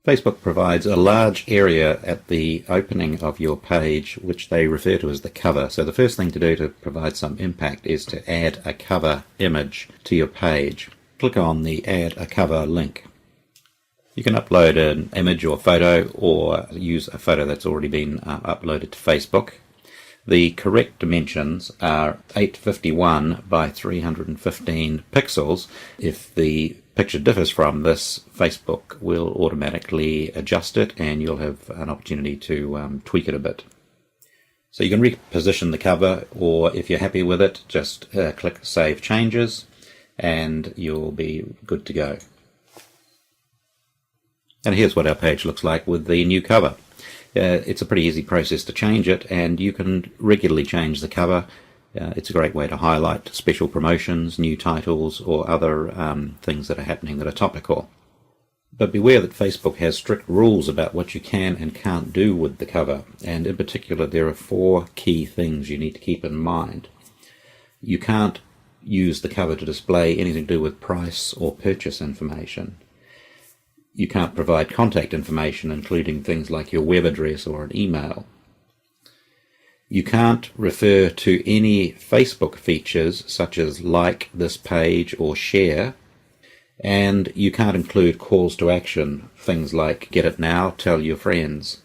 Facebook provides a large area at the opening of your page which they refer to as the cover. So the first thing to do to provide some impact is to add a cover image to your page. Click on the Add a Cover link. You can upload an image or photo or use a photo that's already been uploaded to Facebook. The correct dimensions are 851 by 315 pixels. If the picture differs from this, Facebook will automatically adjust it and you'll have an opportunity to tweak it a bit. So you can reposition the cover, or if you're happy with it, just click Save Changes and you'll be good to go. And here's what our page looks like with the new cover. It's a pretty easy process to change it, and you can regularly change the cover. It's a great way to highlight special promotions, new titles, or other things that are happening that are topical. But beware that Facebook has strict rules about what you can and can't do with the cover, and in particular there are 4 key things you need to keep in mind. You can't use the cover to display anything to do with price or purchase information. You can't provide contact information, including things like your web address or an email. You can't refer to any Facebook features such as like this page or share, and you can't include calls to action, things like get it now, tell your friends.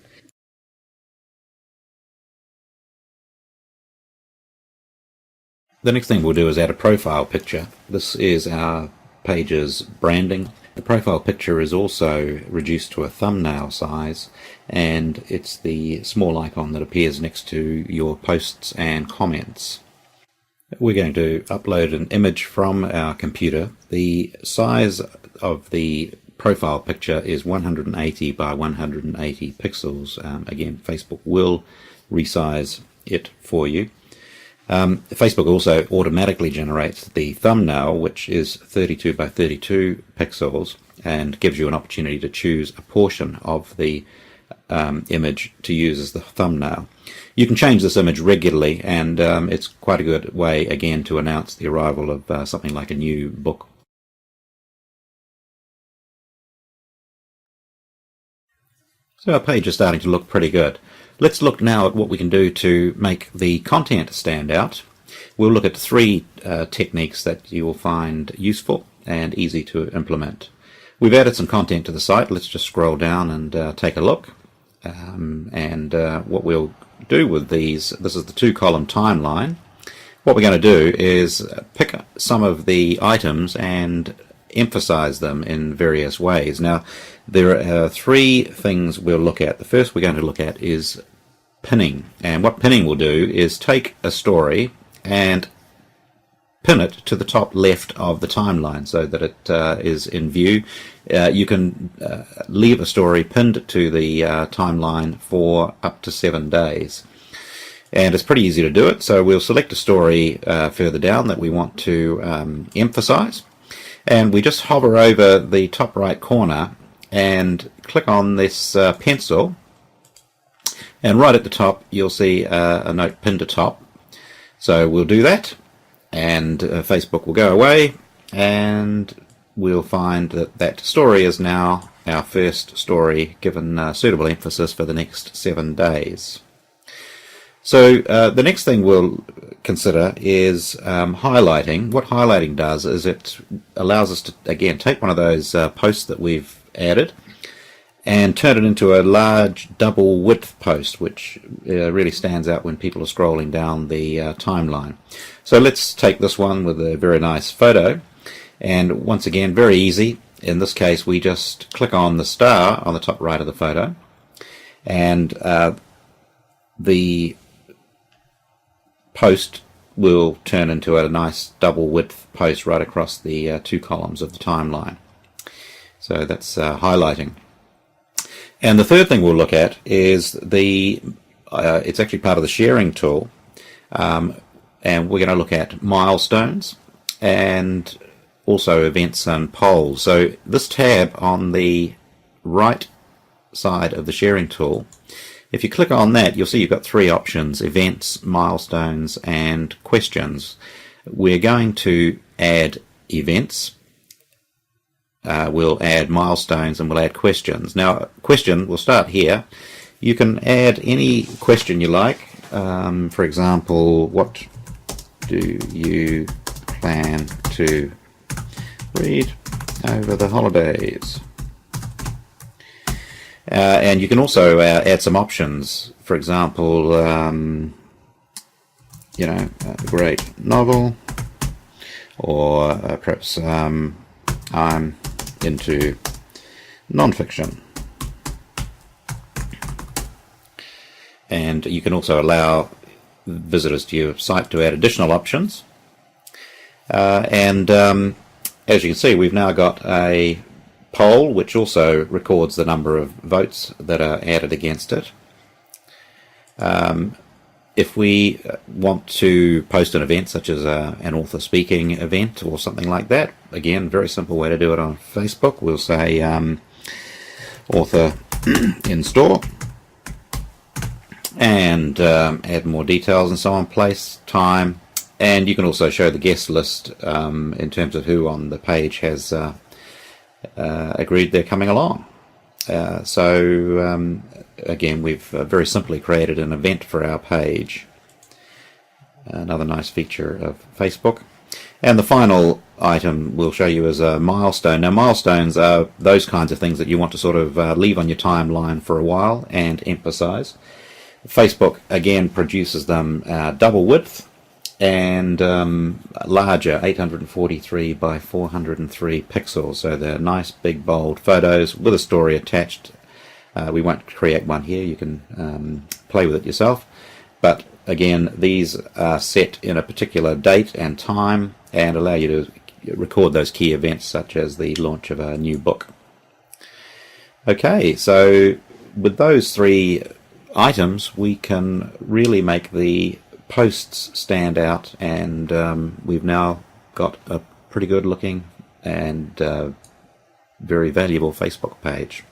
The next thing we'll do is add a profile picture. This is our page's branding. The profile picture is also reduced to a thumbnail size, and it's the small icon that appears next to your posts and comments. We're going to upload an image from our computer. The size of the profile picture is 180 by 180 pixels. Again, Facebook will resize it for you. Facebook also automatically generates the thumbnail, which is 32 by 32 pixels, and gives you an opportunity to choose a portion of the image to use as the thumbnail. You can change this image regularly, and it's quite a good way, again, to announce the arrival of something like a new book. So our page is starting to look pretty good. Let's look now at what we can do to make the content stand out. We'll look at 3 techniques that you will find useful and easy to implement. We've added some content to the site. Let's just scroll down and take a look. What we'll do with these, this is the 2-column timeline. What we're going to do is pick some of the items and emphasize them in various ways. Now, there are 3 things we'll look at. The first we're going to look at is pinning. And what pinning will do is take a story and pin it to the top left of the timeline so that it is in view. You can leave a story pinned to the timeline for up to 7 days. And it's pretty easy to do it. So we'll select a story further down that we want to emphasize. And we just hover over the top right corner and click on this pencil, and right at the top you'll see a note pinned to top. So we'll do that, and Facebook will go away, and we'll find that that story is now our first story, given suitable emphasis for the next 7 days. So the next thing we'll consider is highlighting. What highlighting does is it allows us to, again, take one of those posts that we've added and turn it into a large double width post, which really stands out when people are scrolling down the timeline. So let's take this one with a very nice photo, and once again, very easy. In this case, we just click on the star on the top right of the photo, and the post will turn into a nice double width post right across the 2 columns of the timeline. So that's highlighting. And the third thing we'll look at is it's actually part of the sharing tool, and we're going to look at milestones and also events and polls. So this tab on the right side of the sharing tool, if you click on that, you'll see you've got 3 options: events, milestones, and questions. We're going to add events, we'll add milestones, and we'll add questions. Now, question, we'll start here. You can add any question you like. For example, what do you plan to read over the holidays? And you can also add some options. For example, a great novel, or perhaps I'm into non-fiction. And you can also allow visitors to your site to add additional options. As you can see, we've now got a poll which also records the number of votes that are added against it. If we want to post an event such as an author speaking event or something like that, again, very simple way to do it on Facebook. We'll say author in store, and add more details and so on, place, time, and you can also show the guest list in terms of who on the page has agreed they're coming along. Again, we've very simply created an event for our page. Another nice feature of Facebook. And the final item we'll show you is a milestone. Now, milestones are those kinds of things that you want to sort of leave on your timeline for a while and emphasize. Facebook, again, produces them double width and larger, 843 by 403 pixels. So they're nice, big, bold photos with a story attached. We won't create one here. You can play with it yourself. But again, these are set in a particular date and time and allow you to record those key events such as the launch of a new book. Okay, so with those three items, we can really make the posts stand out, and we've now got a pretty good looking and very valuable Facebook page.